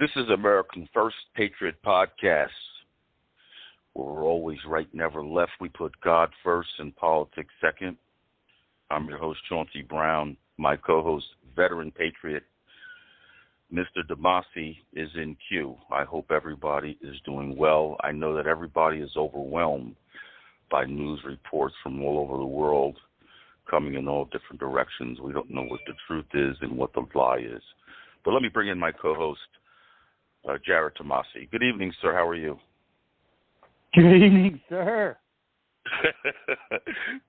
This is American First Patriot Podcast, where we're always right, never left. We put God first and politics second. I'm your host, Chauncey Brown. My co-host, veteran patriot, Mr. Tomassi, is in queue. I hope everybody is doing well. I know that everybody is overwhelmed by news reports from all over the world coming in all different directions. We don't know what the truth is and what the lie is. But let me bring in my co-host, Jarrod Tomassi. Good evening, sir. How are you? Good evening, sir.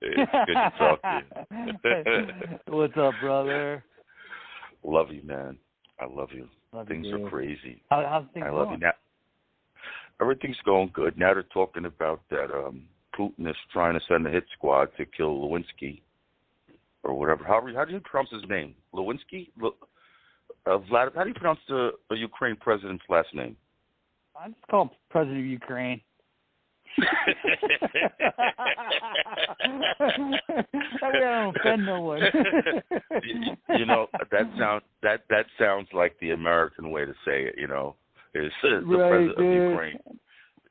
It's good to talk to you. What's up, brother? Love you, man. I love you. Things are crazy. How's things I love going? you. Now, everything's going good. Now they're talking about that Putin is trying to send a hit squad to kill Lewinsky or whatever. How do you pronounce his name? Lewinsky? Vlad, how do you pronounce the Ukraine president's last name? I'm just called President of Ukraine. I don't offend no one. You know, that sounds like the American way to say it. You know, is the right, president of Ukraine.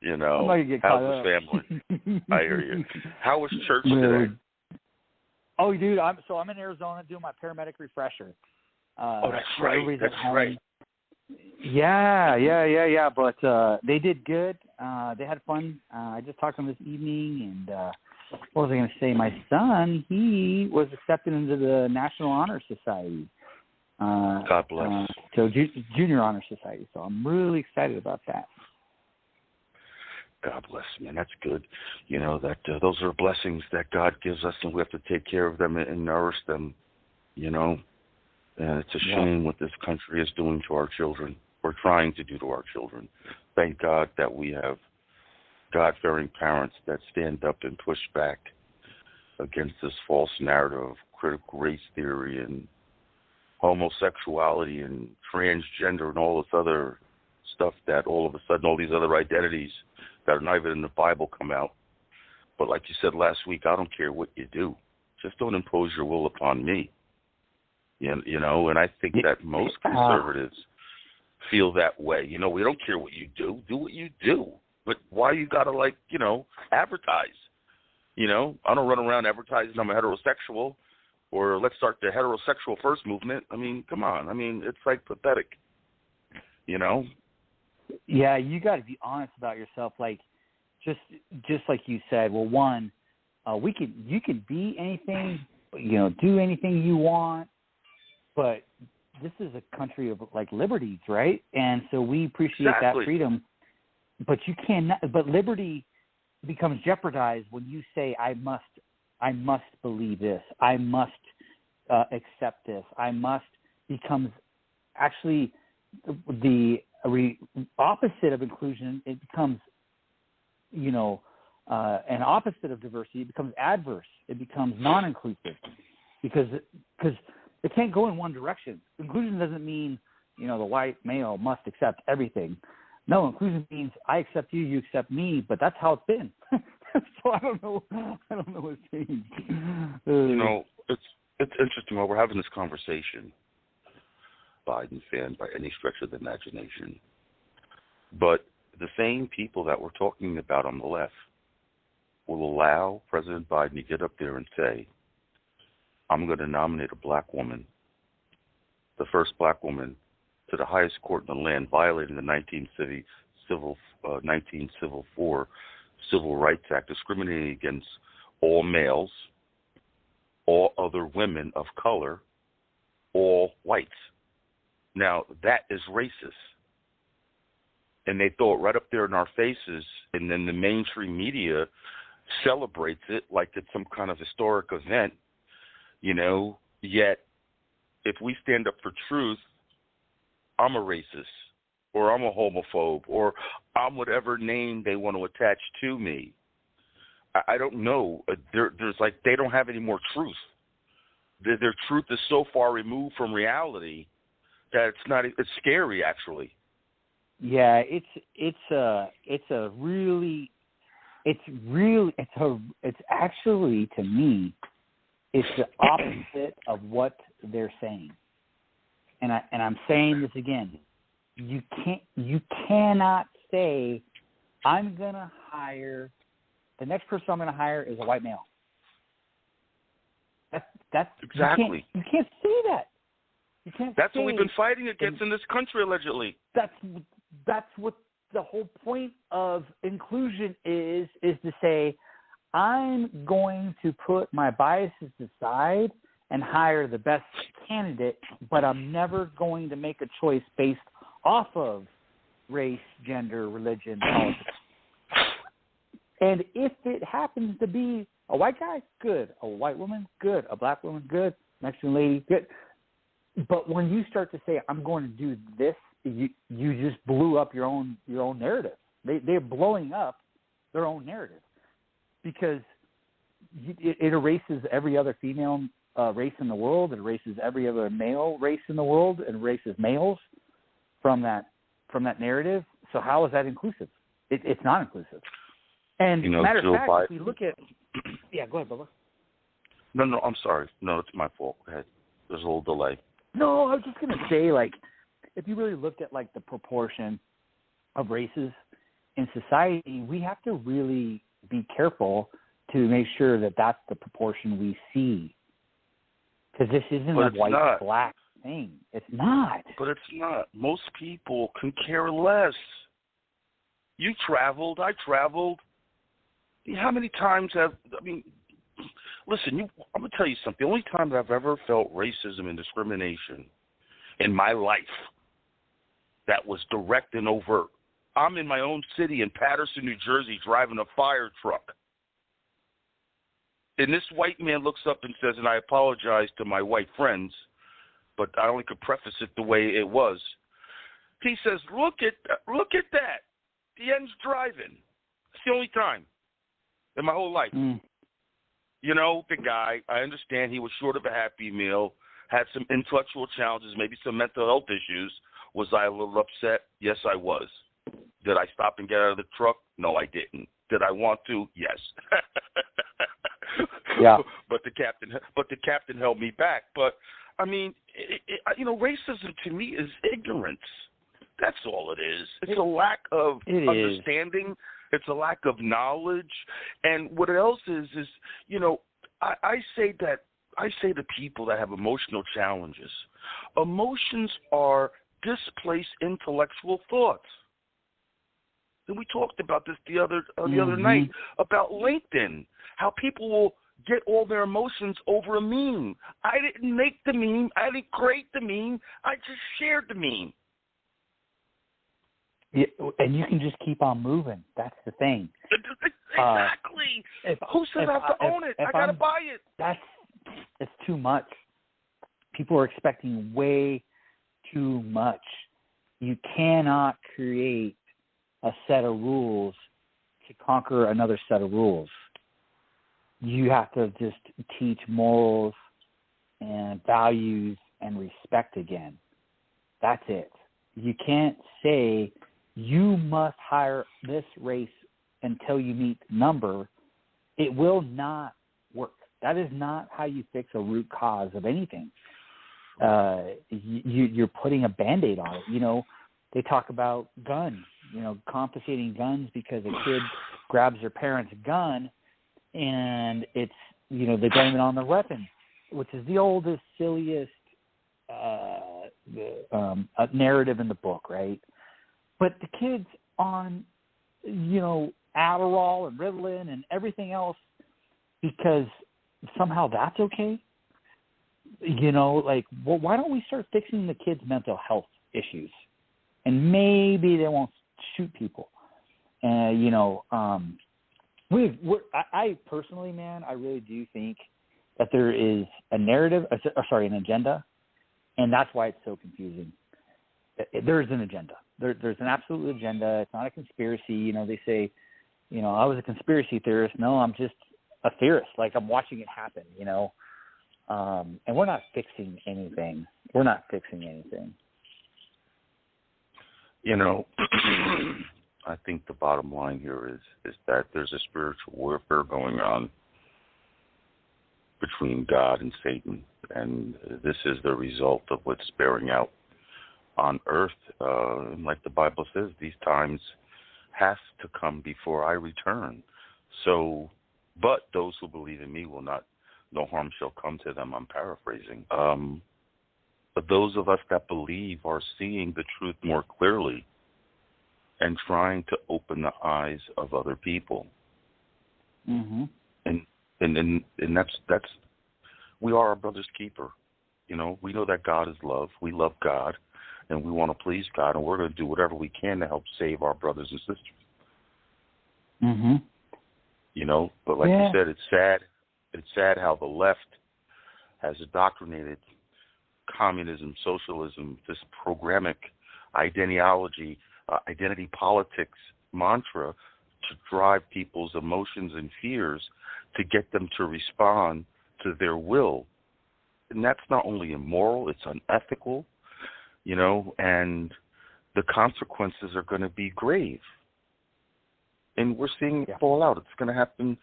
You know, how's the family? I hear you. How was church today? Oh, dude, I'm in Arizona doing my paramedic refresher. That's right. That's right. Yeah. But they did good. They had fun. I just talked to them this evening, and what was I going to say? My son, he was accepted into the National Honor Society. God bless. So Junior Honor Society. So I'm really excited about that. God bless, man. That's good. You know, that those are blessings that God gives us, and we have to take care of them and nourish them, you know. And it's a shame what this country is doing to our children. We're trying to do to our children. Thank God that we have God-fearing parents that stand up and push back against this false narrative of critical race theory and homosexuality and transgender and all this other stuff that all of a sudden all these other identities that are not even in the Bible come out. But like you said last week, I don't care what you do. Just don't impose your will upon me. You know, and I think that most conservatives feel that way. You know, we don't care what you do. Do what you do. But why you got to, advertise? You know, I don't run around advertising I'm a heterosexual or let's start the heterosexual first movement. I mean, come on. I mean, it's pathetic, you know? Yeah, you got to be honest about yourself. Like, just like you said, well, one, you can be anything, do anything you want. But this is a country of liberties, right? And so we appreciate that freedom. But you cannot. But liberty becomes jeopardized when you say, "I must believe this. I must accept this. I must." Becomes actually the opposite of inclusion. It becomes, an opposite of diversity. It becomes adverse. It becomes non-inclusive because it can't go in one direction. Inclusion doesn't mean, the white male must accept everything. No, inclusion means I accept you, you accept me, but that's how it's been. So I don't know what's changed. It's interesting while we're having this conversation. Biden fan by any stretch of the imagination. But the same people that we're talking about on the left will allow President Biden to get up there and say, I'm going to nominate a black woman, the first black woman, to the highest court in the land, violating the 1904 Civil Rights Act, discriminating against all males, all other women of color, all whites. Now, that is racist. And they throw it right up there in our faces, and then the mainstream media celebrates it like it's some kind of historic event. Yet if we stand up for truth, I'm a racist or I'm a homophobe or I'm whatever name they want to attach to me. I don't know. There's they don't have any more truth. Their truth is so far removed from reality that it's scary, actually. Yeah, it's actually, to me, it's the opposite of what they're saying. And I'm saying this again. you cannot say, I'm going to hire, the next person I'm going to hire is a white male. That's exactly. You can't say that. You can't. That's say, what we've been fighting against in this country, allegedly. That's what the whole point of inclusion is to say, I'm going to put my biases aside and hire the best candidate, but I'm never going to make a choice based off of race, gender, religion, politics. And if it happens to be a white guy, good. A white woman, good. A black woman, good. Mexican lady, good. But when you start to say, I'm going to do this, you just blew up your own narrative. They're blowing up their own narrative because it erases every other female race in the world. It erases every other male race in the world. It erases males from that narrative. So how is that inclusive? It's not inclusive. And matter of fact, if we look at – yeah, go ahead, Bubba. No, I'm sorry. No, it's my fault. Go ahead. There's a little delay. No, I was just going to say, like, if you really looked at, like, the proportion of races in society, we have to really be careful to make sure that that's the proportion we see. Because this isn't a white-black thing. It's not. But it's not. Most people can care less. You traveled. I traveled. How many times listen, I'm going to tell you something. The only time that I've ever felt racism and discrimination in my life that was direct and overt, I'm in my own city in Paterson, New Jersey, driving a fire truck. And this white man looks up and says, and I apologize to my white friends, but I only could preface it the way it was. He says, look at that. The end's driving. It's the only time in my whole life. You know, the guy, I understand he was short of a Happy Meal, had some intellectual challenges, maybe some mental health issues. Was I a little upset? Yes, I was. Did I stop and get out of the truck? No, I didn't. Did I want to? Yes. Yeah. But the captain held me back. But I mean, racism to me is ignorance. That's all it is. It's a lack of understanding. It's a lack of knowledge. And what else is I say to people that have emotional challenges, emotions are displaced intellectual thoughts. And we talked about this the other night about LinkedIn, how people will get all their emotions over a meme. I didn't make the meme. I didn't create the meme. I just shared the meme. Yeah, and you can just keep on moving. That's the thing. Exactly. Who says I have to own it? I got to buy it. It's too much. People are expecting way too much. You cannot create a set of rules to conquer another set of rules. You have to just teach morals and values and respect again. That's it. You can't say you must hire this race until you meet the number. It will not work. That is not how you fix a root cause of anything. You're putting a Band-Aid on it. They talk about guns, confiscating guns because a kid grabs their parent's gun and it's, they blame it on the weapon, which is the oldest, silliest narrative in the book, right? But the kids on, Adderall and Ritalin and everything else because somehow that's okay. Well, why don't we start fixing the kids' mental health issues? And maybe they won't shoot people. I personally, man, I really do think that there is a narrative, an agenda, and that's why it's so confusing. There is an agenda. There's an absolute agenda. It's not a conspiracy. They say, I was a conspiracy theorist. No, I'm just a theorist. Like, I'm watching it happen, and we're not fixing anything. I think the bottom line here is that there's a spiritual warfare going on between God and Satan, and this is the result of what's bearing out on earth. Like the Bible says, these times have to come before I return. So, but those who believe in me will not, no harm shall come to them. I'm paraphrasing. But those of us that believe are seeing the truth more clearly and trying to open the eyes of other people. Mm-hmm. And that's we are our brother's keeper. You know, we know that God is love. We love God, and we want to please God, and we're going to do whatever we can to help save our brothers and sisters. Mm-hmm. You know, but like you said, it's sad. It's sad how the left has indoctrinated communism, socialism, this programmatic ideology, identity politics mantra to drive people's emotions and fears to get them to respond to their will. And that's not only immoral, it's unethical, you know, and the consequences are going to be grave. And we're seeing it fall out. It's going to happen.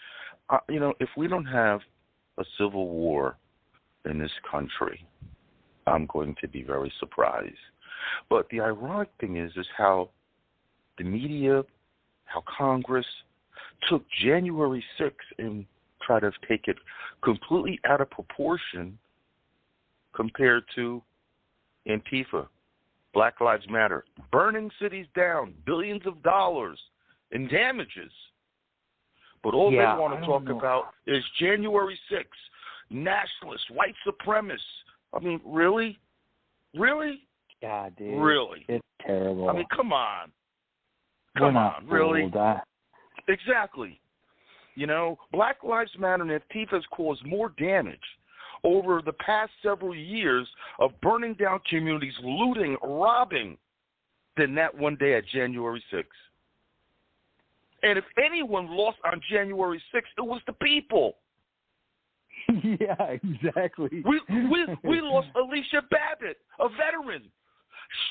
You know, if we don't have a civil war in this country, I'm going to be very surprised. But the ironic thing is how the media, how Congress took January 6th and tried to take it completely out of proportion compared to Antifa, Black Lives Matter, burning cities down, billions of dollars in damages. But all they want to talk about is January 6th, nationalists, white supremacists. I mean, really? Really? God, dude. Really? It's terrible. I mean, come on. Come on, really? Exactly. You know, Black Lives Matter and Antifa has caused more damage over the past several years of burning down communities, looting, robbing, than that one day at January 6th. And if anyone lost on January 6th, it was the people. Yeah, exactly. We lost Alicia Babbitt, a veteran,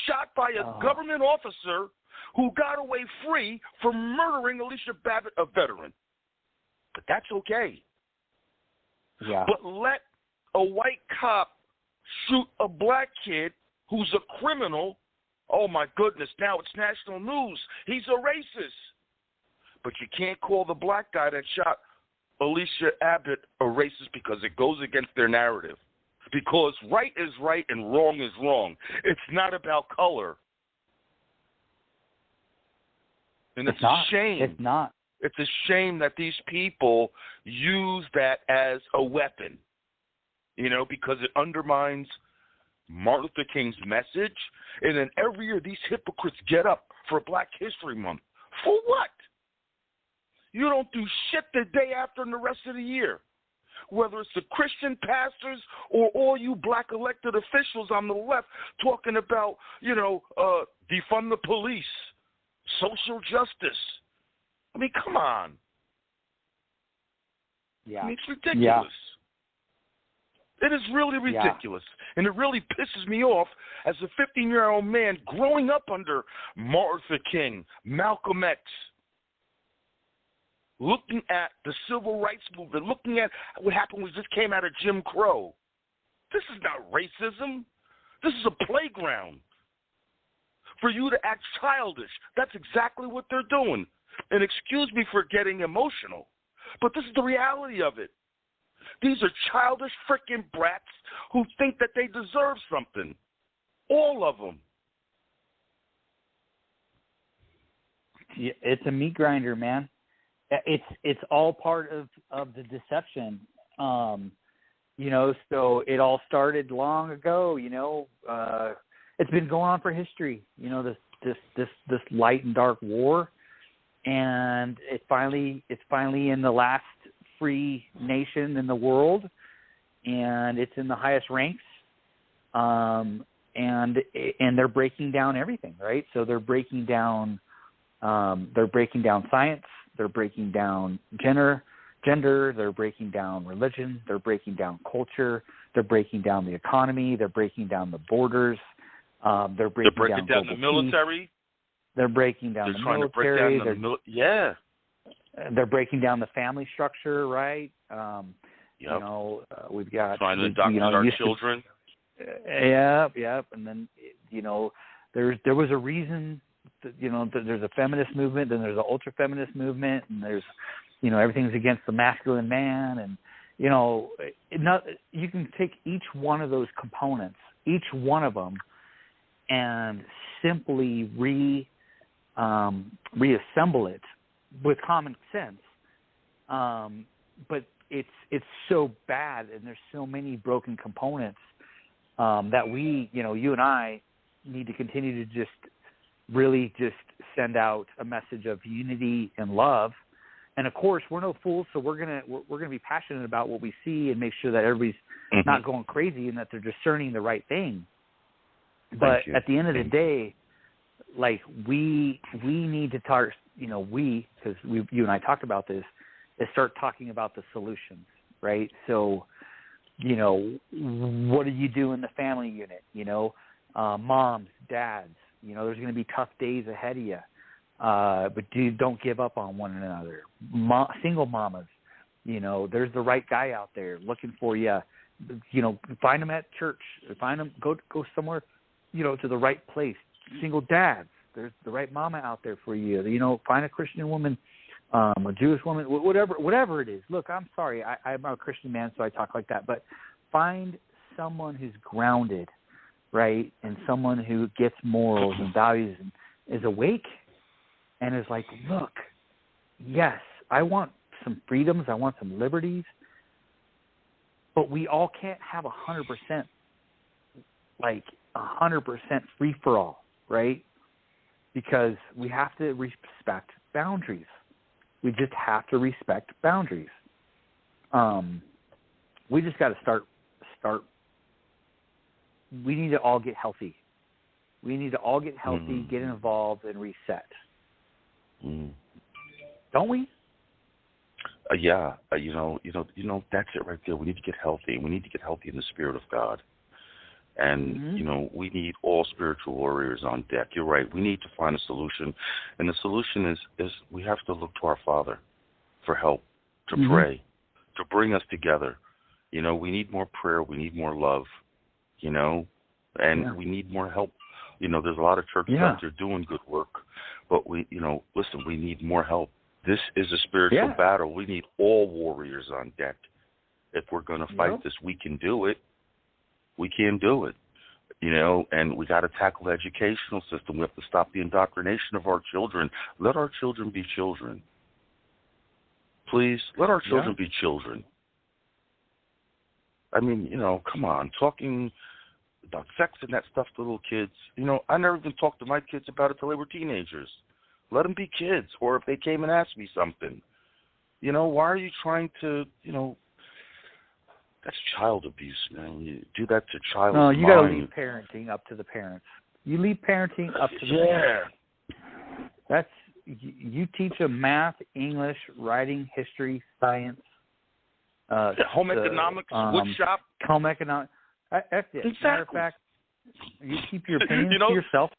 shot by a government officer who got away free for murdering Alicia Babbitt, a veteran. But that's okay. Yeah. But let a white cop shoot a black kid who's a criminal. Oh, my goodness, now it's national news. He's a racist. But you can't call the black guy that shot Alicia Abbott a racist because it goes against their narrative. Because right is right and wrong is wrong. It's not about color. And it's a shame. It's not. It's a shame that these people use that as a weapon, you know, because it undermines Martin Luther King's message. And then every year these hypocrites get up for Black History Month. For what? You don't do shit the day after and the rest of the year. Whether it's the Christian pastors or all you black elected officials on the left talking about, you know, defund the police, social justice. I mean, come on. Yeah. I mean, it's ridiculous. Yeah. It is really ridiculous. Yeah. And it really pisses me off as a 15-year-old man growing up under Martin Luther King, Malcolm X, looking at the civil rights movement, looking at what happened when we just came out of Jim Crow. This is not racism. This is a playground for you to act childish. That's exactly what they're doing. And excuse me for getting emotional, but this is the reality of it. These are childish freaking brats who think that they deserve something. All of them. Yeah, it's a meat grinder, man. It's all part of the deception. You know, so it all started long ago, you know. It's been going on for history, you know, this light and dark war. And it's finally in the last free nation in the world, and it's in the highest ranks. And they're breaking down everything, right? So they're breaking down science. They're breaking down gender, they're breaking down religion, they're breaking down culture, they're breaking down the economy, they're breaking down the borders, they're breaking down the military. Peace. They're breaking down the military. To break down they're breaking down the family structure, right? Yep. You know, we've got trying to indoctrinate our children. Yep. And then, you know, there was a reason that, that there's a feminist movement, then there's an ultra feminist movement, and there's, everything's against the masculine man, and you can take each one of those components, each one of them, and simply reassemble it with common sense. But it's so bad, and there's so many broken components that we, you and I, need to continue to just send out a message of unity and love. And of course, we're no fools, so we're gonna be passionate about what we see and make sure that everybody's not going crazy and that they're discerning the right thing. But at the end of the day, like we need to start, because you and I talked about this, is start talking about the solutions, right? So, what do you do in the family unit? Moms, dads, there's going to be tough days ahead of you. But don't give up on one another. Single mamas, there's the right guy out there looking for you. Find them at church. Find them, go somewhere, to the right place. Single dads, there's the right mama out there for you. Find a Christian woman, a Jewish woman, whatever it is. Look, I'm sorry, I'm not a Christian man, so I talk like that. But find someone who's grounded, right, and someone who gets morals and values and is awake. And is like, look, yes, I want some freedoms, I want some liberties, but we all can't have 100%, like 100% free for all, right? Because we have to respect boundaries. We just have to respect boundaries. We just got to start. We need to all get healthy. We need to all get healthy, get involved, and reset. Don't we? Yeah. That's it right there. We need to get healthy. We need to get healthy in the Spirit of God. And, we need all spiritual warriors on deck. You're right. We need to find a solution. And the solution is we have to look to our Father for help, to pray, to bring us together. We need more prayer. We need more love, and we need more help. There's a lot of churches out there doing good work. But listen, we need more help. This is a spiritual battle. We need all warriors on deck. If we're going to fight this, we can do it. We can do it. And we got to tackle the educational system. We have to stop the indoctrination of our children. Let our children be children. Please, let our children be children. I mean, come on, talking about sex and that stuff to little kids. I never even talked to my kids about it till they were teenagers. Let them be kids, or if they came and asked me something. Why are you trying to, that's child abuse, man. You do that to child. No, you got to leave parenting up to the parents. You leave parenting up to the parents. That's, you teach them math, English, writing, history, science. Home economics, wood shop. Home economics. That's it. Exactly. Matter of fact, you keep your opinions to yourself.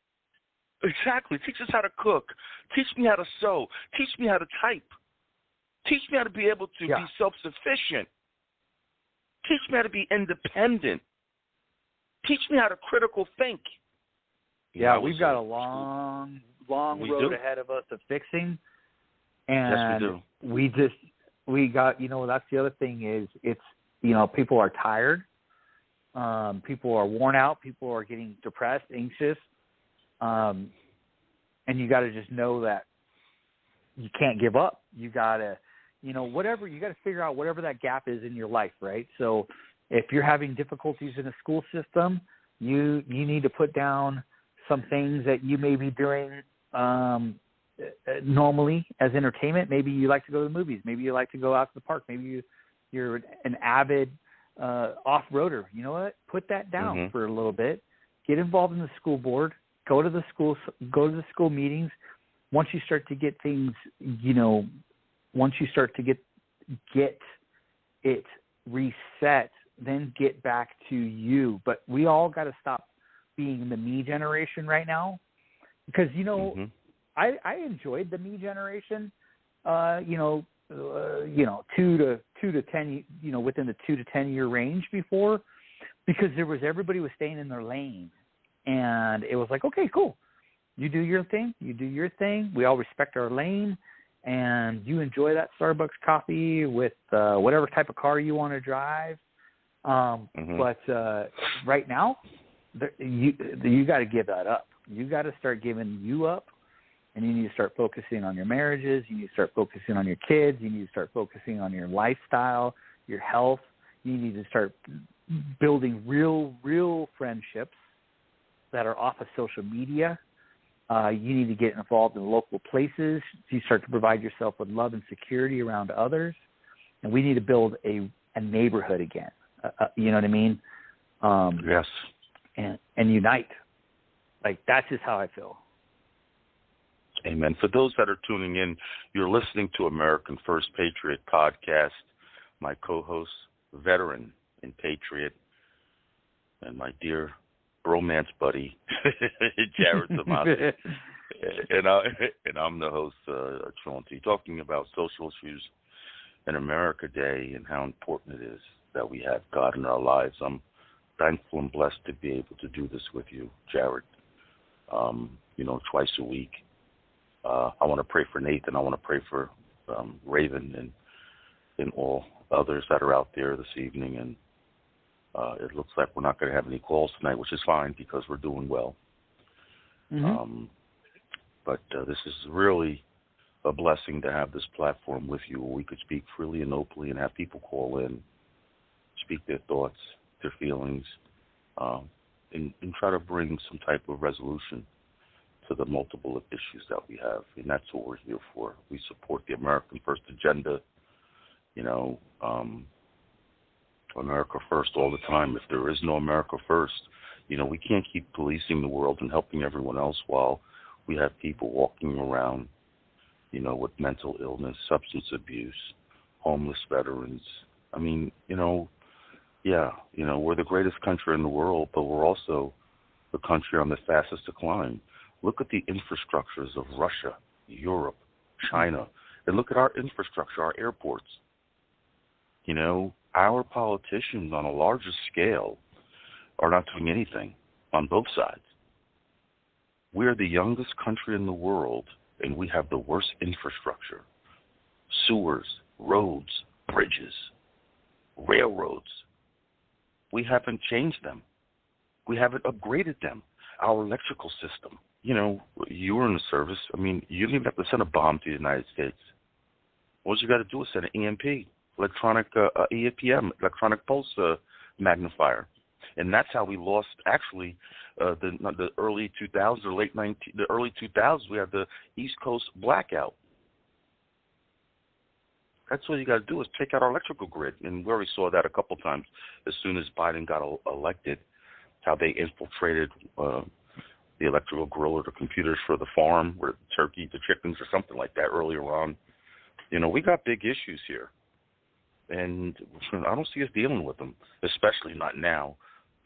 Exactly. Teach us how to cook. Teach me how to sew. Teach me how to type. Teach me how to be able to be self-sufficient. Teach me how to be independent. Teach me how to critical think. We've got a long road ahead of us of fixing. And yes, we do. We got, that's the other thing is it's, people are tired. People are worn out. People are getting depressed, anxious. And you got to just know that you can't give up. You got to, you got to figure out whatever that gap is in your life, right? So if you're having difficulties in the school system, you need to put down some things that you may be doing normally as entertainment. Maybe you like to go to the movies. Maybe you like to go out to the park. Maybe you're an avid off-roader. You know what? Put that down for a little bit. Get involved in the school board. Go to the school meetings. Once you start to get things, once you start to get it reset, then get back to you. But we all got to stop being the me generation right now, because I enjoyed the me generation. 2 to 10, within the 2 to 10 year range before, because everybody was staying in their lane. and it was like, okay, cool. You do your thing. You do your thing. We all respect our lane, and you enjoy that Starbucks coffee with whatever type of car you want to drive. But right now, you got to give that up. You got to start giving you up, and you need to start focusing on your marriages. You need to start focusing on your kids. You need to start focusing on your lifestyle, your health. You need to start building real friendships that are off of social media. You need to get involved in local places. You start to provide yourself with love and security around others. And we need to build a neighborhood again. You know what I mean? Yes. And unite. Like, that's just how I feel. Amen. For those that are tuning in, you're listening to American First Patriot podcast. My co-host, veteran in Patriot, and my dear bromance buddy, Jarrod Tomassi. and I'm the host, CHAUNCEY, talking about social issues in America Day and how important it is that we have God in our lives. I'm thankful and blessed to be able to do this with you, Jarrod, twice a week. I want to pray for Nathan. I want to pray for Raven and all others that are out there this evening. And it looks like we're not going to have any calls tonight, which is fine because we're doing well. But this is really a blessing to have this platform with you where we could speak freely and openly and have people call in, speak their thoughts, their feelings, and try to bring some type of resolution to the multiple issues that we have. And that's what we're here for. We support the American First agenda, America first all the time. If there is no America first, we can't keep policing the world and helping everyone else while we have people walking around, with mental illness, substance abuse, homeless veterans. I mean, we're the greatest country in the world, but we're also the country on the fastest decline. Look at the infrastructures of Russia, Europe, China, and look at our infrastructure, our airports. Our politicians on a larger scale are not doing anything on both sides. We're the youngest country in the world, and we have the worst infrastructure. Sewers, roads, bridges, railroads. We haven't changed them. We haven't upgraded them. Our electrical system. You were in the service. I mean, you didn't even have to send a bomb to the United States. All you got to do is send an EMP, electronic EPM, electronic pulse magnifier. And that's how we lost, actually, the early 2000s or the early 2000s, we had the East Coast blackout. That's what you got to do is take out our electrical grid. And we already saw that a couple times as soon as Biden got elected, how they infiltrated the electrical grill or the computers for the farm, or the turkey, the chickens, or something like that earlier on. We got big issues here. And I don't see us dealing with them, especially not now.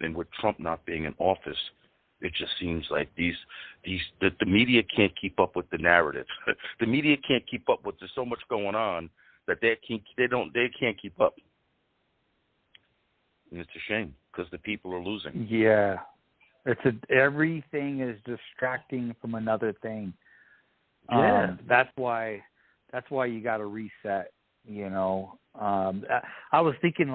And with Trump not being in office, it just seems like the media can't keep up with the narrative. The media can't keep up with, there's so much going on that they can't keep up. And it's a shame because the people are losing. Yeah. Everything is distracting from another thing. Yeah. That's why you got to reset, I was thinking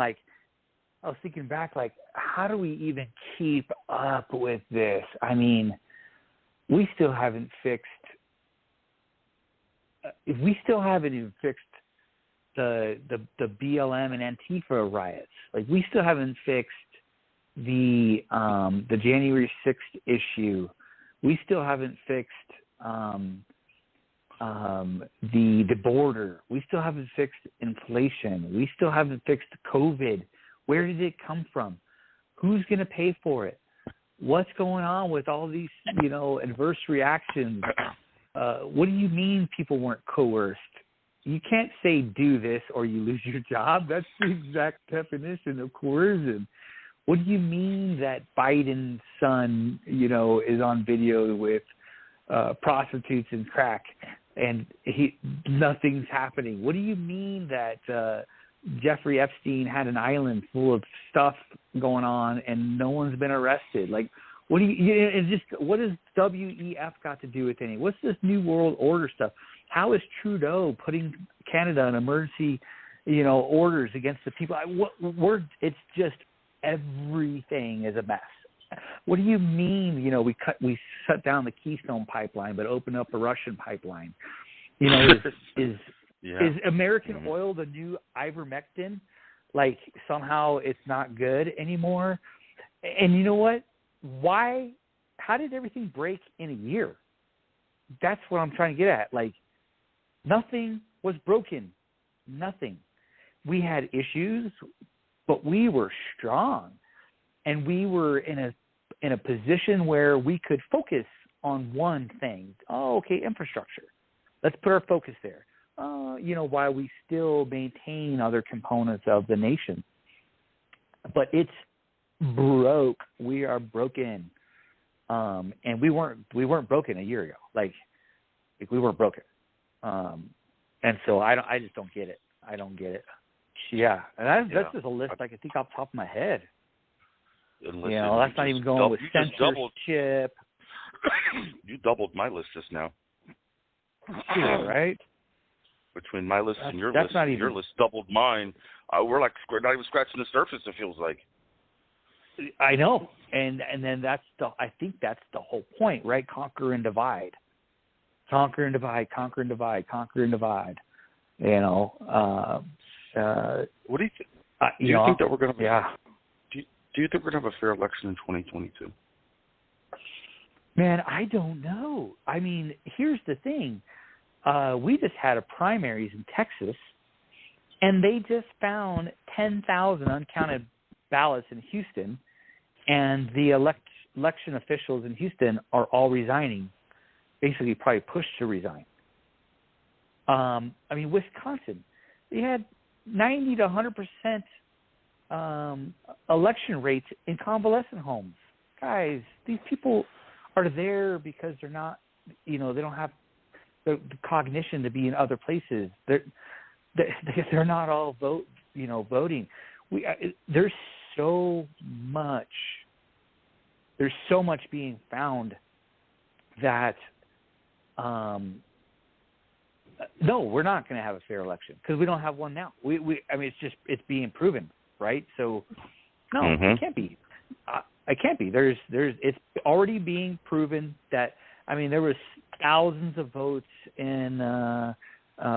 back, how do we even keep up with this? I mean, we still haven't even fixed the BLM and Antifa riots. We still haven't fixed the January 6th issue. We still haven't fixed the border. We still haven't fixed inflation. We still haven't fixed COVID. Where did it come from? Who's going to pay for it? What's going on with all these, adverse reactions? What do you mean people weren't coerced? You can't say do this or you lose your job. That's the exact definition of coercion. What do you mean that Biden's son, is on video with prostitutes and crack and nothing's happening? What do you mean that Jeffrey Epstein had an island full of stuff going on and no one's been arrested? What do it's just, what does WEF got to do with anything? What's this New World Order stuff? How is Trudeau putting Canada in emergency, orders against the people? It's just everything is a mess. What do you mean? We shut down the Keystone pipeline, but open up the Russian pipeline. Is American oil the new ivermectin? Like somehow it's not good anymore. And you know what? Why? How did everything break in a year? That's what I'm trying to get at. Like nothing was broken. Nothing. We had issues, but we were strong, and we were in a position where we could focus on one thing. Oh, okay, infrastructure. Let's put our focus there. While we still maintain other components of the nation. But it's broke. We are broken. And we weren't broken a year ago. Like we weren't broken. And so I just don't get it. I don't get it. Yeah. And that's just a list I can think off the top of my head. Listen, that's not even going with censorship. You doubled my list just now. Yeah, right? Between my list and your list, your list doubled mine. We're like not even scratching the surface, it feels like. I know. And then I think that's the whole point, right? Conquer and divide. Conquer and divide, conquer and divide, conquer and divide. What do you think? Do you think that we're going to Do you think we're going to have a fair election in 2022? Man, I don't know. I mean, here's the thing. We just had a primaries in Texas, and they just found 10,000 uncounted ballots in Houston, and the election officials in Houston are all resigning, basically probably pushed to resign. Wisconsin, they had 90 to 100% election rates in convalescent homes. Guys, these people are there because they're not, they don't have the cognition to be in other places. They're not all voting. There's so much being found that no, we're not going to have a fair election because we don't have one now. It's being proven, right? So no, it can't be. It can't be. It's already being proven that. There was thousands of votes in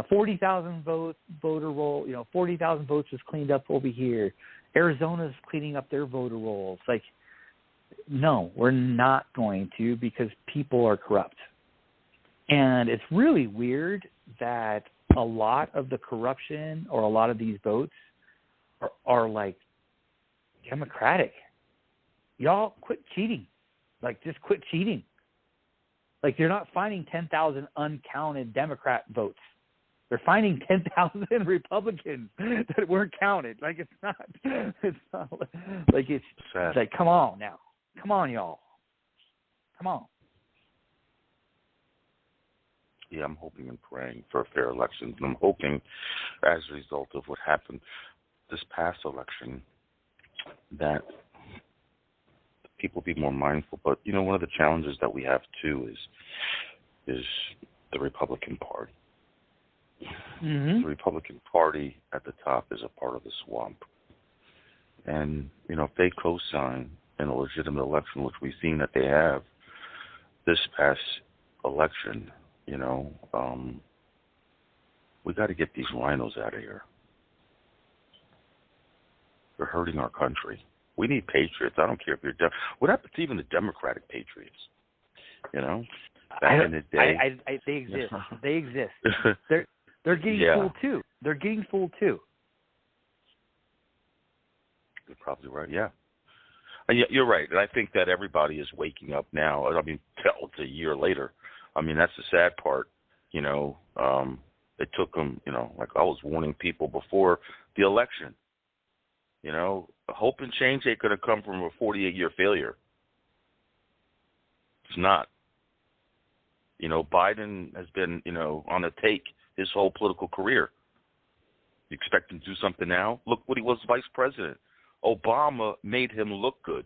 40,000 voter roll. 40,000 votes was cleaned up over here. Arizona's cleaning up their voter rolls. Like, no, we're not going to because people are corrupt. And it's really weird that a lot of the corruption or a lot of these votes are like democratic. Y'all quit cheating. Like, just quit cheating. Like, you're not finding 10,000 uncounted Democrat votes. They're finding 10,000 Republicans that weren't counted. Like, it's not like it's like, come on now. Come on, y'all. Come on. Yeah, I'm hoping and praying for fair elections. And I'm hoping, as a result of what happened this past election, that people be more mindful. But, one of the challenges that we have, too, is the Republican Party. Mm-hmm. The Republican Party at the top is a part of the swamp. And, if they co-sign in a legitimate election, which we've seen that they have this past election, we got to get these rhinos out of here. They're hurting our country. We need patriots. I don't care if you're what happened to even the Democratic patriots? Back in the day, they exist. They exist. They're getting fooled too. They're getting fooled too. You're probably right. Yeah, and you're right. And I think that everybody is waking up now. It's a year later. That's the sad part. It took them. Like I was warning people before the election. Hope and change ain't going to come from a 48-year failure. It's not. Biden has been, on a take his whole political career. You expect him to do something now? Look what he was vice president. Obama made him look good.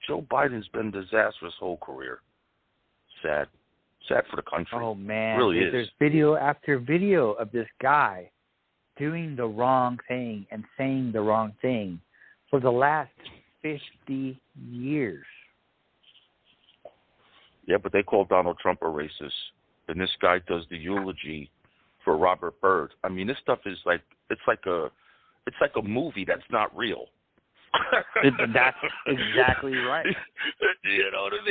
Joe Biden's been disastrous whole career. Sad for the country. Oh man, really is. There's video after video of this guy doing the wrong thing and saying the wrong thing for the last 50 years. Yeah, but they call Donald Trump a racist, and this guy does the eulogy for Robert Byrd. I mean, this stuff is like it's like a movie that's not real. That's exactly right. You know what I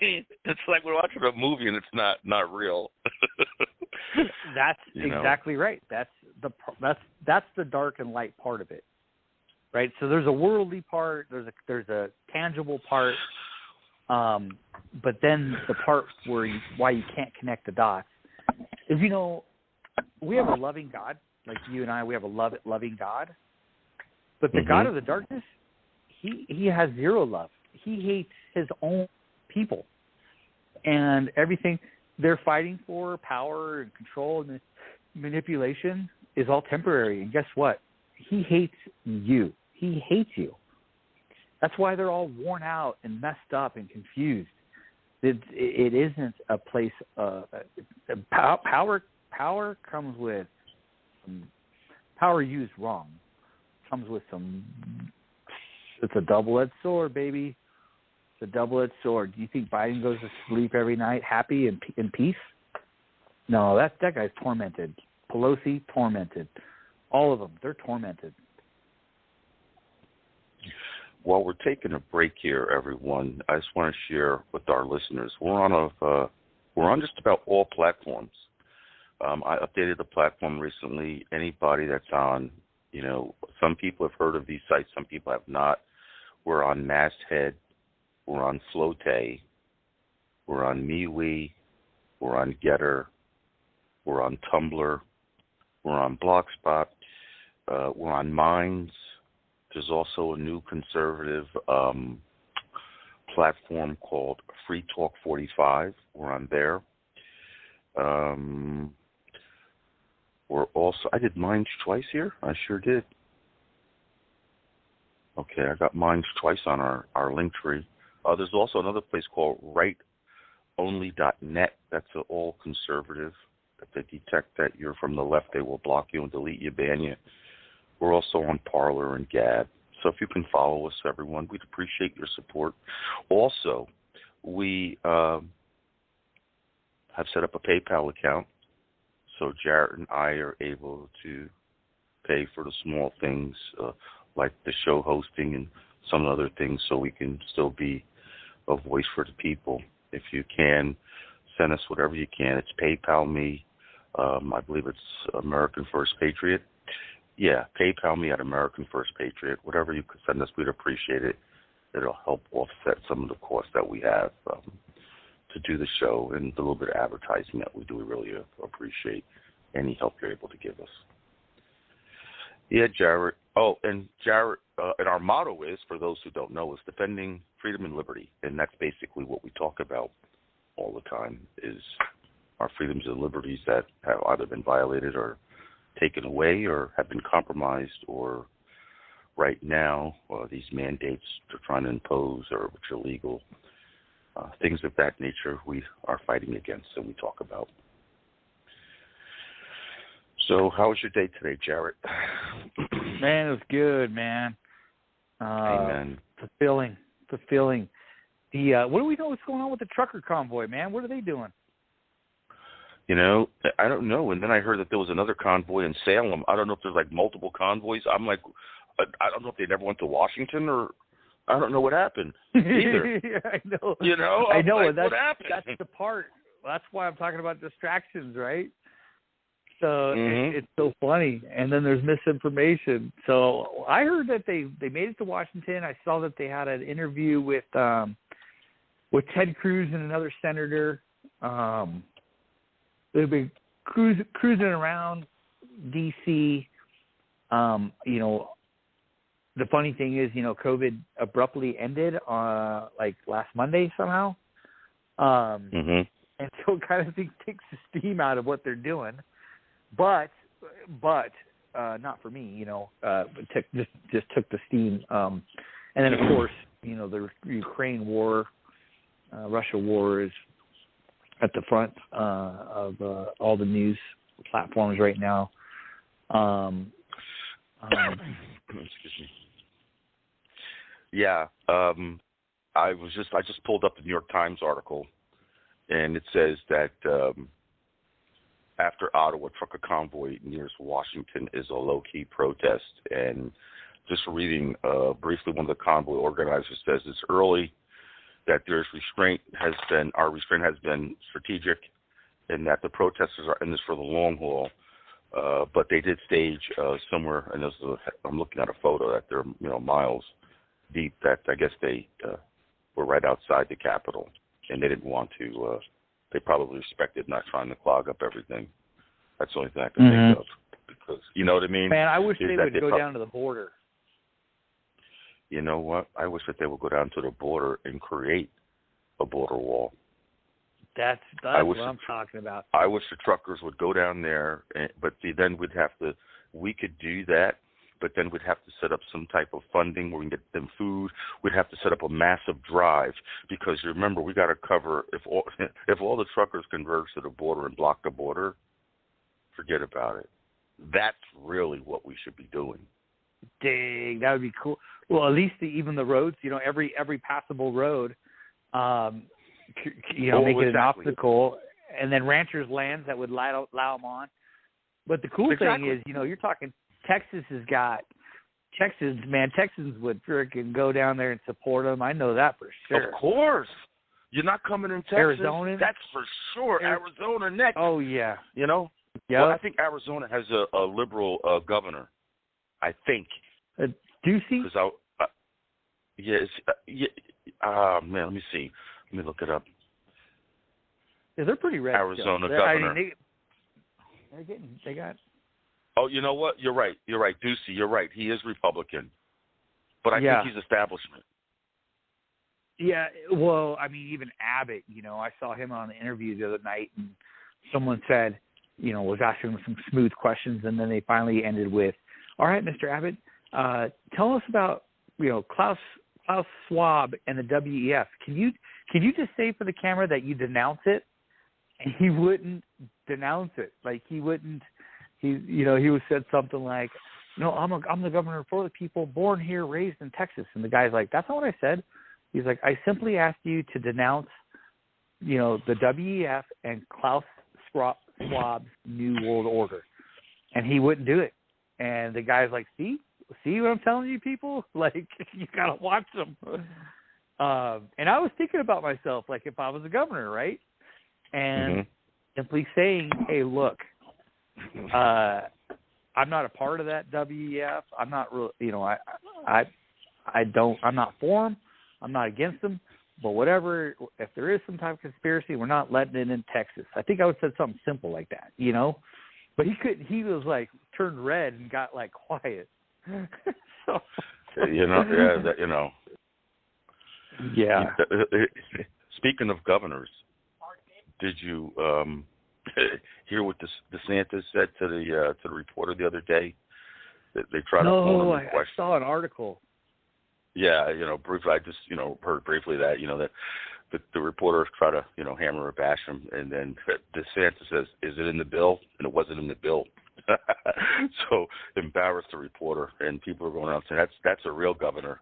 mean? It's like we're watching a movie and it's not real. That's exactly right. That's the dark and light part of it, right? So there's a worldly part, there's a tangible part, but then the part why you can't connect the dots is, we have a loving God, like you and I. We have a loving God. But the God of the darkness, he has zero love. He hates his own people. And everything they're fighting for, power and control and manipulation, is all temporary. And guess what? He hates you. He hates you. That's why they're all worn out and messed up and confused. It isn't a place power comes with power used wrong. Comes with it's a double-edged sword, baby. It's a double-edged sword. Do you think Biden goes to sleep every night happy and in peace? No, that guy's tormented. Pelosi, tormented. All of them, they're tormented. While we're taking a break here, everyone, I just want to share with our listeners. We're on just about all platforms. I updated the platform recently. Anybody that's on, some people have heard of these sites, some people have not. We're on Masthead, we're on Flote, we're on MeWe, we're on Getter, we're on Tumblr, we're on Blogspot, we're on Minds. There's also a new conservative platform called Free Talk 45. We're on there. I did Minds twice here? I sure did. Okay, I got Minds twice on our link tree. There's also another place called rightonly.net. That's all conservative. If they detect that you're from the left, they will block you and delete you, ban you. We're also on Parler and Gab. So if you can follow us, everyone, we'd appreciate your support. Also, we have set up a PayPal account. So Jarrod and I are able to pay for the small things like the show hosting and some other things so we can still be a voice for the people. If you can, send us whatever you can. It's PayPal me. I believe it's American First Patriot. Yeah, PayPal me at American First Patriot. Whatever you could send us, we'd appreciate it. It'll help offset some of the costs that we have to do the show and the little bit of advertising that we do. We really appreciate any help you're able to give us. Yeah, Jarrod. Oh, and Jarrod, and our motto is, for those who don't know, is defending freedom and liberty. And that's basically what we talk about all the time, is our freedoms and liberties that have either been violated or taken away or have been compromised, or right now these mandates they're trying to impose or which are illegal. Things of that nature we are fighting against and we talk about. So how was your day today, Jarrod? Man, it was good, man. Amen. Fulfilling. What do we know what's going on with the trucker convoy, man? What are they doing? I don't know. And then I heard that there was another convoy in Salem. I don't know if there's like multiple convoys. I'm like, I don't know if they never went to Washington or I don't know what happened either. Yeah, I know. I know. Like, what happened? That's the part. That's why I'm talking about distractions, right? So it's so funny. And then there's misinformation. So I heard that they made it to Washington. I saw that they had an interview with Ted Cruz and another senator. They've been cruising around D.C. The funny thing is, COVID abruptly ended like last Monday somehow. And so it kind of takes the steam out of what they're doing. But not for me, just took the steam. And then, of course, the Ukraine war, Russia war is at the front of all the news platforms right now. Excuse me. Yeah, I just pulled up the New York Times article, and it says that after Ottawa, trucker convoy nears Washington is a low-key protest. And just reading briefly, one of the convoy organizers says it's early, that our restraint has been strategic, and that the protesters are in this for the long haul. But they did stage somewhere, and I'm looking at a photo that they're miles deep. That I guess they were right outside the Capitol, and they didn't want to. They probably respected not trying to clog up everything. That's the only thing I can think of, because you know what I mean. Man, I wish they would go down to the border. You know what? I wish that they would go down to the border and create a border wall. That's what I'm talking about. I wish the truckers would go down there, but then we could do that, but then we'd have to set up some type of funding where we can get them food. We'd have to set up a massive drive, because you remember, we got to cover, if all the truckers converge to the border and block the border, forget about it. That's really what we should be doing. Dang, that would be cool. Well, at least even the roads, every passable road, make it an obstacle, and then ranchers' lands that would allow them on. But the cool thing is, you're talking Texas Texans would freaking go down there and support them. I know that for sure. Of course. You're not coming in Texas. Arizona? That's for sure. Arizona next. Oh, yeah. Yeah. Well, I think Arizona has a liberal governor. I think. Ducey? Man, let me see. Let me look it up. Yeah, they're pretty red. Arizona governor. They got. Oh, you know what? You're right. Ducey, you're right. He is Republican. But I think he's establishment. Yeah, well, I mean, even Abbott, I saw him on the interview the other night, and someone said, was asking him some smooth questions, and then they finally ended with, all right, Mr. Abbott, tell us about, Klaus Schwab and the WEF. Can you just say for the camera that you denounce it? And he wouldn't denounce it. Like, he wouldn't. He said something like, "No, I'm the governor for the people, born here, raised in Texas." And the guy's like, "That's not what I said." He's like, "I simply asked you to denounce, the WEF and Klaus Schwab's New World Order," and he wouldn't do it. And the guy's like, "See what I'm telling you, people? Like, you gotta watch them." And I was thinking about myself, like, if I was a governor, right? And simply saying, "Hey, look, I'm not a part of that WEF. I'm not really, I'm not for them. I'm not against them. But whatever, if there is some type of conspiracy, we're not letting it in Texas." I think I would have said something simple like that, But he couldn't. He was like turned red and got like quiet. So. Yeah. Speaking of governors, did you hear what DeSantis said to the reporter the other day? They tried to phone him. I saw an article. Yeah, briefly. I just heard briefly that that the reporter tried to hammer or bash him, and then DeSantis says, "Is it in the bill?" And it wasn't in the bill. So embarrassed the reporter, and people are going around saying that's a real governor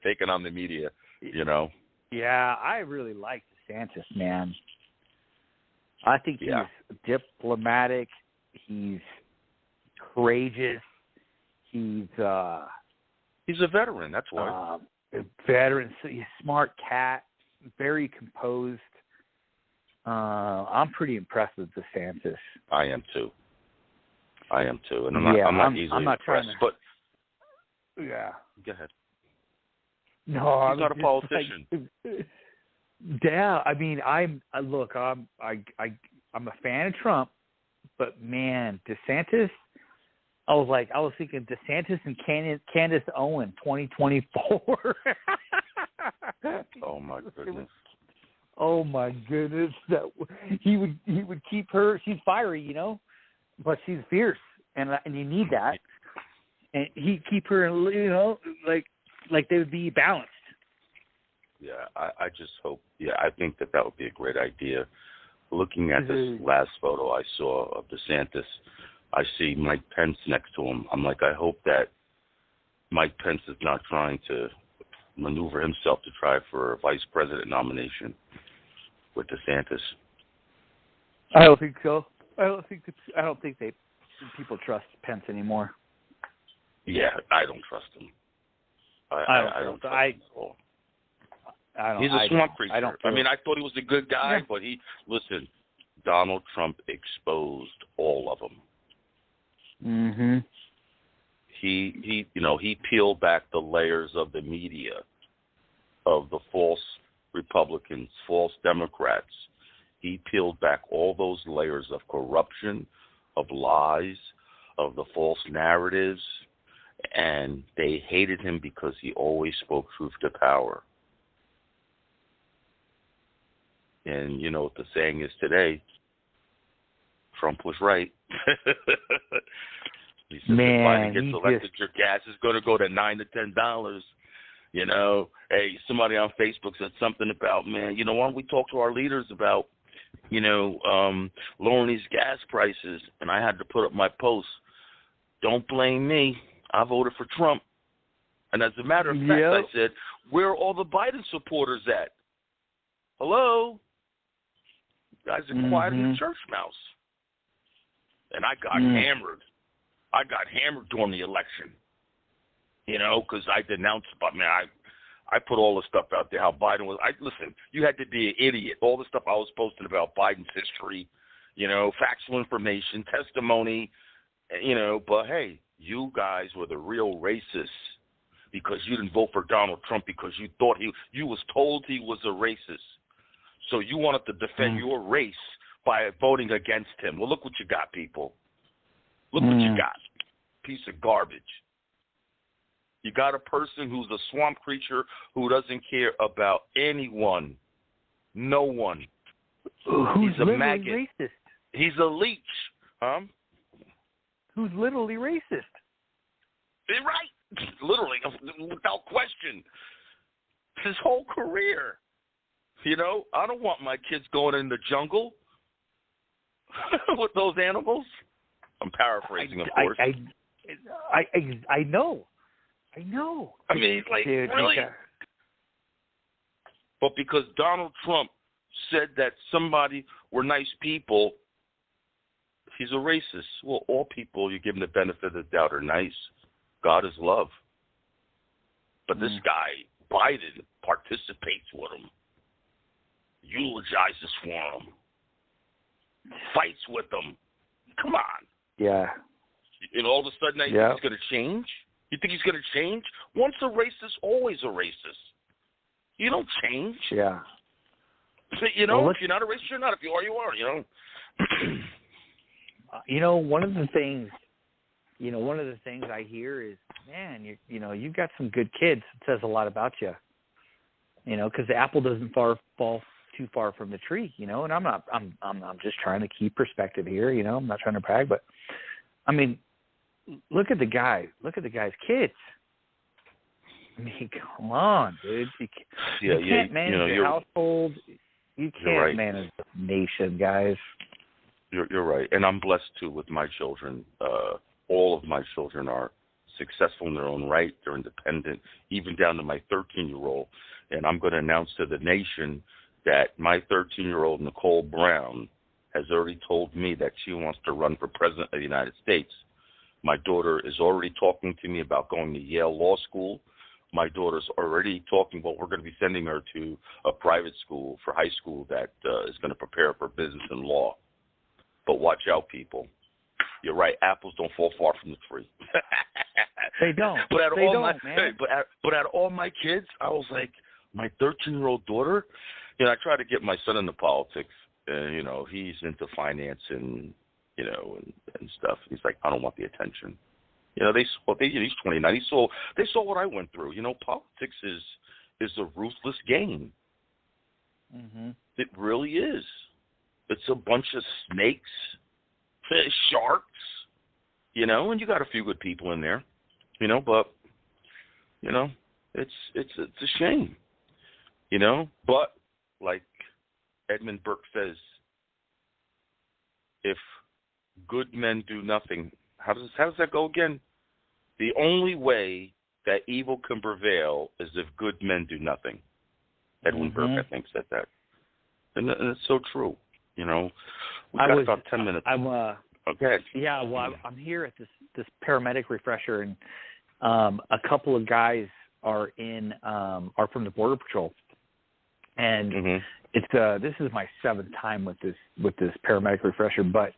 taking on the media. Yeah, I really like DeSantis, man. I think he's diplomatic. He's courageous. He's a veteran. That's why. A veteran. So he's a smart cat. Very composed. I'm pretty impressed with DeSantis. I am too. And I'm not easily impressed. But yeah. Go ahead. No, he's not a politician. Yeah, I mean, I'm a fan of Trump, but man, DeSantis. I was thinking DeSantis and Candace Owen, 2024. Oh my goodness. Oh my goodness! That he would keep her. She's fiery, but she's fierce, and you need that. And he'd keep her, like they would be balanced. Yeah, I just hope. Yeah, I think that would be a great idea. Looking at this last photo I saw of DeSantis, I see Mike Pence next to him. I'm like, I hope that Mike Pence is not trying to maneuver himself to try for a vice president nomination with DeSantis. I don't think so. I don't think people trust Pence anymore. Yeah, I don't trust him. I don't trust him at all. He's a swamp creature. I mean, I thought he was a good guy, but listen, Donald Trump exposed all of them. Mm-hmm. He peeled back the layers of the media, of the false Republicans, false Democrats. He peeled back all those layers of corruption, of lies, of the false narratives, and they hated him because he always spoke truth to power. And you know what the saying is today? Trump was right. He said, if Biden gets elected, your gas is going to go to $9 to $10. You know, hey, somebody on Facebook said something about, man, you know, why don't we talk to our leaders about, you know, lowering these gas prices? And I had to put up my post. Don't blame me. I voted for Trump. And as a matter of fact, I said, where are all the Biden supporters at? Hello? You guys are quiet as a church mouse. And I got hammered. I got hammered during the election, you know, because I denounced, but man, I put all the stuff out there, how Biden was. Listen, you had to be an idiot. All the stuff I was posting about Biden's history, you know, factual information, testimony, you know, but hey, you guys were the real racists because you didn't vote for Donald Trump because you thought you was told he was a racist. So you wanted to defend your race by voting against him. Well, look what you got, people. Look what you got. Piece of garbage. You got a person who's a swamp creature who doesn't care about anyone. No one. Who's He's a maggot. Racist? He's a leech. Huh? Who's literally racist. Right. Literally, without question. His whole career. You know, I don't want my kids going in the jungle with those animals. I'm paraphrasing, of course. I know. I mean, like, dude, really? But because Donald Trump said that somebody were nice people, he's a racist. Well, all people, you give them the benefit of the doubt, are nice. God is love. But this guy, Biden, participates with him, eulogizes for him, fights with them. Come on. Yeah. And all of a sudden, he's going to change? You think he's going to change? Once a racist, always a racist. You don't change. Yeah. You know, if you're not a racist, you're not. If you are, you are, you know. You know, one of the things I hear is, man, you've got some good kids. It says a lot about you. You know, because the apple doesn't fall too far from the tree, you know, and I'm just trying to keep perspective here, you know, I'm not trying to brag, but I mean, look at the guy's kids. I mean, come on, dude. You can't manage your household. You can't manage the nation, guys. You're right. And I'm blessed too with my children. All of my children are successful in their own right. They're independent, even down to my 13-year-old. And I'm going to announce to the nation that my 13-year-old, Nicole Brown, has already told me that she wants to run for president of the United States. My daughter is already talking to me about going to Yale Law School. My daughter's already talking about we're going to be sending her to a private school for high school that is going to prepare her for business and law. But watch out, people. You're right. Apples don't fall far from the tree. They don't. But out of all my kids, I was like, my 13-year-old daughter, you know, I try to get my son into politics. You know, he's into finance and, you know, and stuff. He's like, I don't want the attention. You know, he's 29. They saw what I went through. You know, politics is a ruthless game. Mm-hmm. It really is. It's a bunch of snakes, sharks, you know, and you got a few good people in there, you know, but, you know, it's a shame. You know? But, like Edmund Burke says, if good men do nothing, how does that go again? The only way that evil can prevail is if good men do nothing. Edwin Burke, I think, said that. And it's so true. You know, we've got about 10 minutes. Okay. Yeah, well, I'm here at this paramedic refresher, and a couple of guys are from the Border Patrol, and this is my 7th time with this paramedic refresher, but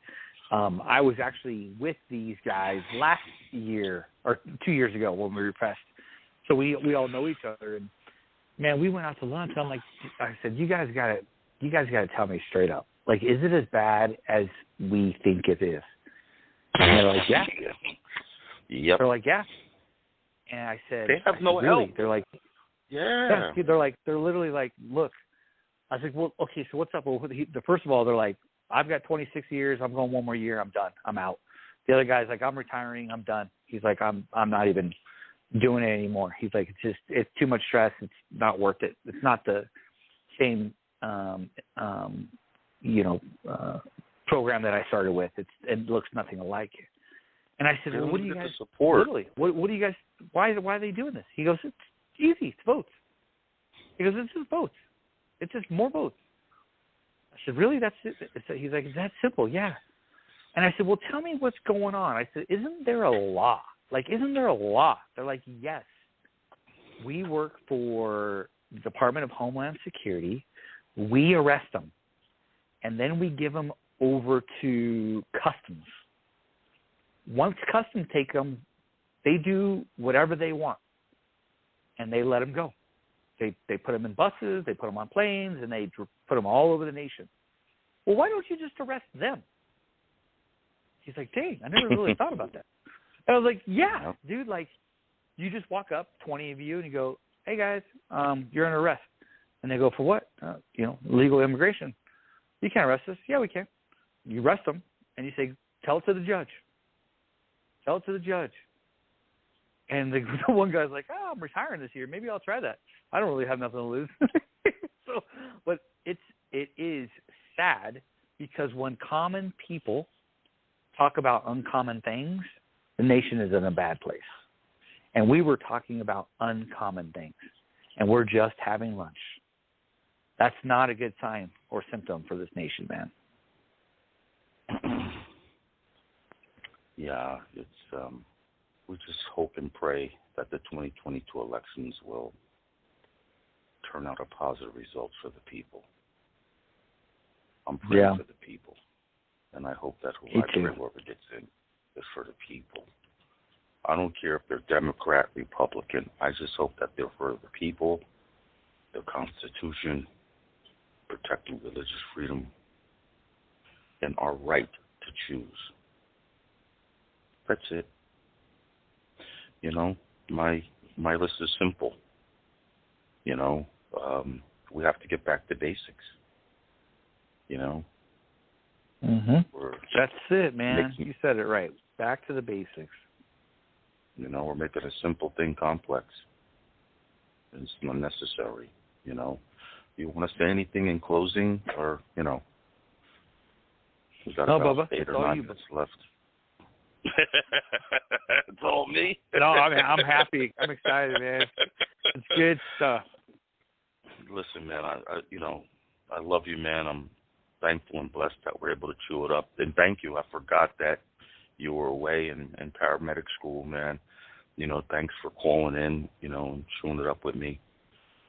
I was actually with these guys last year or 2 years ago when we refreshed, so we all know each other, and man, we went out to lunch. I said, you guys got to tell me straight up. Like, is it as bad as we think it is? And they're like, yeah. Yep. They're like, yeah. And I said, they have no help. They're like, yeah. They're literally like, look. I was like, well, okay, so what's up? Well, first of all, they're like, I've got 26 years. I'm going 1 more year. I'm done. I'm out. The other guy's like, I'm retiring. I'm done. He's like, I'm not even doing it anymore. He's like, it's too much stress. It's not worth it. It's not the same, program that I started with. It looks nothing alike it. And I said, well, what do you guys support? Literally, what do you guys? Why are they doing this? He goes, it's easy. It's votes. He goes, it's just votes. It's just more votes. I said, really? That's it? He's like, is that simple? Yeah. And I said, well, tell me what's going on. I said, isn't there a law? Like, isn't there a law? They're like, yes. We work for the Department of Homeland Security. We arrest them. And then we give them over to Customs. Once Customs take them, they do whatever they want. And they let them go. They put them in buses, they put them on planes, and they put them all over the nation. Well, why don't you just arrest them? He's like, dang, I never really thought about that. And I was like, yeah, dude, like, you just walk up, 20 of you, and you go, hey, guys, you're under arrest. And they go, for what? Illegal immigration. You can't arrest us. Yeah, we can. You arrest them, and you say, tell it to the judge. Tell it to the judge. And the one guy's like, I'm retiring this year. Maybe I'll try that. I don't really have nothing to lose. But it is sad because when common people talk about uncommon things, the nation is in a bad place. And we were talking about uncommon things, and we're just having lunch. That's not a good sign or symptom for this nation, man. Yeah, it's we just hope and pray that the 2022 elections will turn out a positive result for the people. I'm praying for the people, and I hope that whoever gets in is for the people. I don't care if they're Democrat, Republican. I just hope that they're for the people, the Constitution, protecting religious freedom, and our right to choose. That's it. You know, my list is simple. You know, we have to get back to basics. You know? That's it, man. You said it right. Back to the basics. You know, we're making a simple thing complex. It's unnecessary, you know. You want to say anything in closing, or, you know? We've got about 8 or 9 minutes left. It's all me. No, I'm happy. I'm excited, man. It's good stuff. Listen, man, I love you, man. I'm thankful and blessed that we're able to chew it up. And thank you. I forgot that you were away in paramedic school, man. You know, thanks for calling in, you know, and chewing it up with me.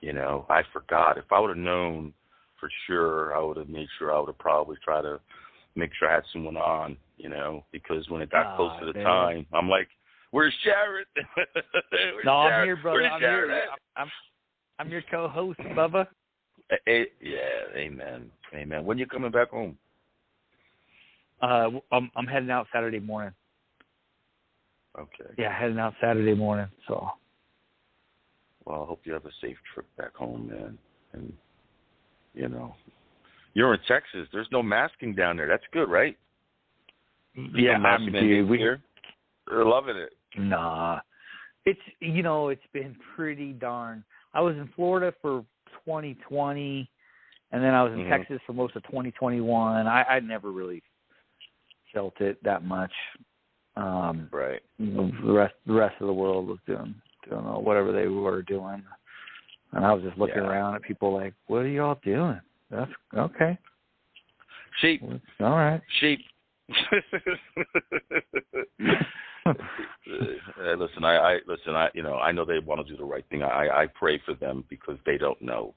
You know, I forgot. If I would have known for sure, I would have made sure I would have probably tried to make sure I had someone on, you know, because when it got close to the time, I'm like, where's Jarrod? No, Jarrod? I'm here, brother. I'm here. I'm your co-host, Bubba. Yeah, amen. Amen. When you coming back home? I'm heading out Saturday morning. Okay. Yeah, heading out Saturday morning. So. Well, I hope you have a safe trip back home, man. And, you know, you're in Texas. There's no masking down there. That's good, right? Yeah, we're loving it. Nah. It's been pretty darn. I was in Florida for 2020, and then I was in Texas for most of 2021. I never really felt it that much. Right. The rest of the world was doing whatever they were doing, and I was just looking around at people like, "What are y'all doing?" That's okay. Sheep. All right. Sheep. Listen, I know they want to do the right thing. I pray for them because they don't know.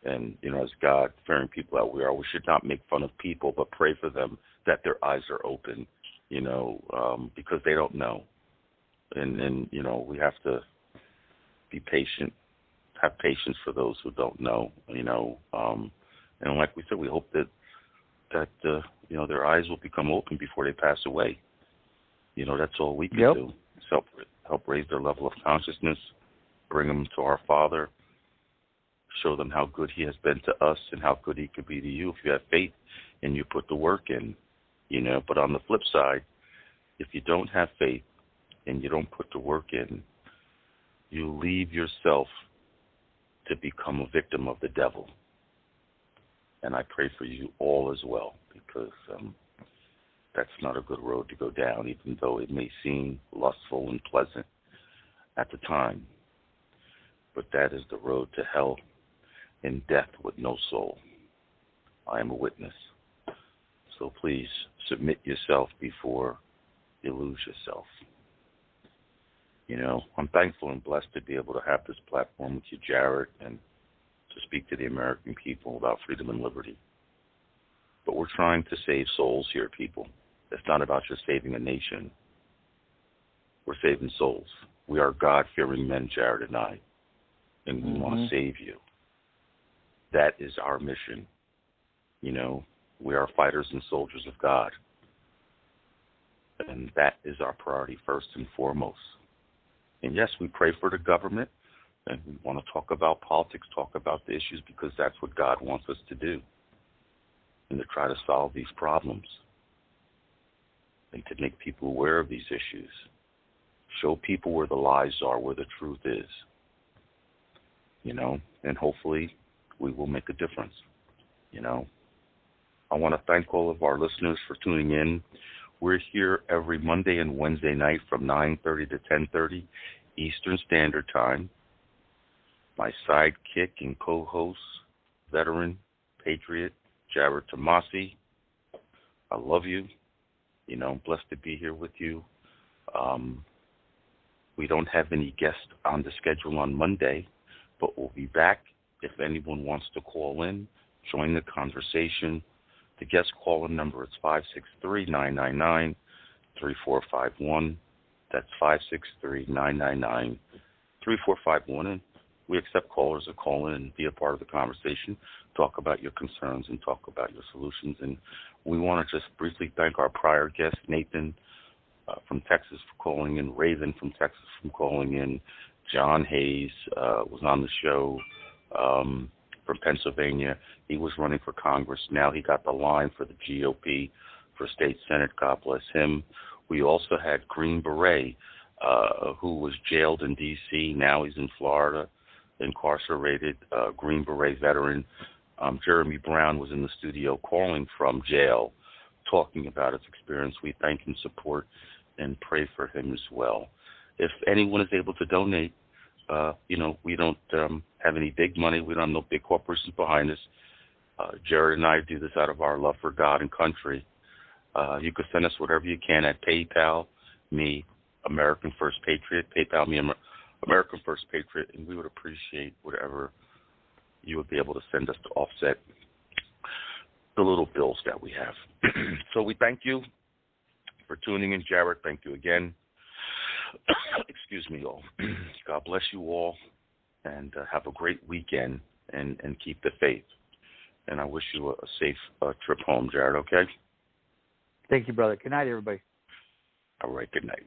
And, as God-fearing people that we are, we should not make fun of people, but pray for them that their eyes are open, because they don't know. And we have to be patient, have patience for those who don't know, and like we said, we hope that their eyes will become open before they pass away. That's all we can do. Help raise their level of consciousness, bring them to our Father, show them how good He has been to us and how good He could be to you if you have faith and you put the work in. But on the flip side, if you don't have faith and you don't put the work in, you leave yourself to become a victim of the devil. And I pray for you all as well, because that's not a good road to go down, even though it may seem lustful and pleasant at the time. But that is the road to hell and death with no soul. I am a witness. So please submit yourself before you lose yourself. I'm thankful and blessed to be able to have this platform with you, Jarrod, and to speak to the American people about freedom and liberty. But we're trying to save souls here, people. It's not about just saving a nation. We're saving souls. We are God-fearing men, Jarrod and I, and we want to save you. That is our mission. We are fighters and soldiers of God. And that is our priority first and foremost. And yes, we pray for the government, and we want to talk about politics, talk about the issues, because that's what God wants us to do, and to try to solve these problems, and to make people aware of these issues, show people where the lies are, where the truth is, and hopefully we will make a difference. I want to thank all of our listeners for tuning in. We're here every Monday and Wednesday night from 9:30 to 10:30 Eastern Standard Time. My sidekick and co-host, veteran, Patriot, Jarrod Tomassi. I love you. I'm blessed to be here with you. We don't have any guests on the schedule on Monday, but we'll be back. If anyone wants to call in, join the conversation. The guest call-in number is 563-999-3451. That's 563-999-3451. And we accept callers to call in and be a part of the conversation, talk about your concerns and talk about your solutions. And we want to just briefly thank our prior guest, Nathan from Texas, for calling in, Raven from Texas from calling in, John Hayes was on the show from Pennsylvania. He was running for Congress. Now he got the line for the GOP for state senate. God bless him. We also had Green Beret, who was jailed in D.C. Now he's in Florida, incarcerated. Green Beret veteran Jeremy Brown was in the studio calling from jail, talking about his experience. We thank and support and pray for him as well. If anyone is able to donate, we don't have any big money. We don't have no big corporations behind us. Jarrod and I do this out of our love for God and country. You could send us whatever you can at PayPal, me, American First Patriot, PayPal, me, American First Patriot, and we would appreciate whatever you would be able to send us to offset the little bills that we have. So we thank you for tuning in, Jarrod. Thank you again. Excuse me, all. God bless you all, and have a great weekend, and keep the faith. And I wish you a safe trip home, Jarrod, okay? Thank you, brother. Good night, everybody. All right, good night.